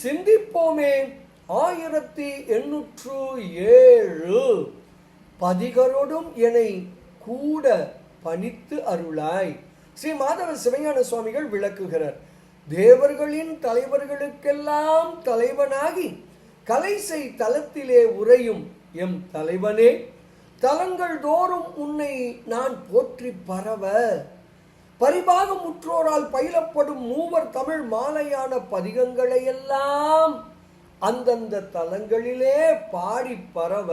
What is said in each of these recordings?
சிந்திப்போமே. 1807 பதிகரோடும் என்னை கூட பணித்து அருளாய். ஸ்ரீ மாதவ சிவஞான சுவாமிகள் விளக்குகிறார். தேவர்களின் தலைவர்களுக்கெல்லாம் தலைவனாகி கலைசை தலத்திலே உறையும் எம் தலைவனே, தலங்கள் தோறும் உன்னை நான் போற்றி பரவ பரிபாகம் முற்றோரால் பயிலப்படும் மூவர் தமிழ் மாலையான பதிகங்களையெல்லாம் அந்தந்த தலங்களிலே பாடி பரவ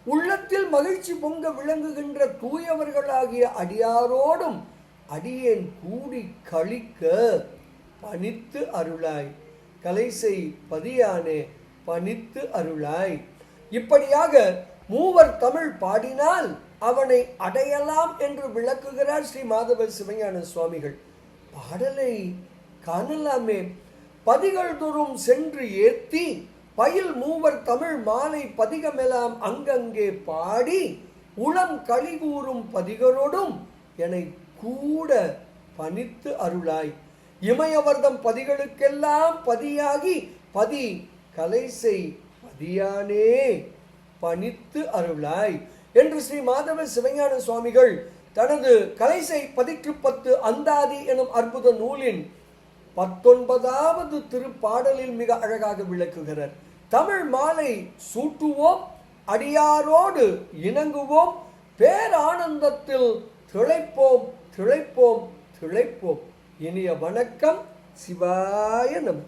உள்ளத்தில் மகிழ்ச்சி பொங்க விளங்குகின்ற தூயவர்களாகிய அடியாரோடும் அடியேன் கூடி கழிக்க பணித்து அருளாய். கலைசை பதியானே பணித்து அருளாய். இப்படியாக மூவர் தமிழ் பாடினால் அவனை அடையலாம் என்று விளக்குகிறார் ஸ்ரீ மாதவ சிவஞான சுவாமிகள். பாடலை காணலாமே. பதிகள் தோறும் சென்று ஏத்தி பயில் மூவர் தமிழ் மாலை பதிகமெல்லாம் அங்கங்கே பாடி உளம் களி கூறும் பதிகரோடும் என்னை கூட பணித்து அருளாய். இமயவர்தம் பதிகளுக்கெல்லாம் பதியாகி பதி கலைசை பதியானே பணித்து அருளாய் என்று ஸ்ரீ மாதவ சிவஞான சுவாமிகள் தனது கலைசை 10 அந்தாதி எனும் அற்புத நூலின் 19வது திருப்பாடலில் மிக அழகாக விளக்குகிறார். தமிழ் மாலை சூட்டுவோம், அடியாரோடு இணங்குவோம், பேரானந்தத்தில் திளைப்போம் திளைப்போம் திளைப்போம். இனிய வணக்கம். சிவாய நம.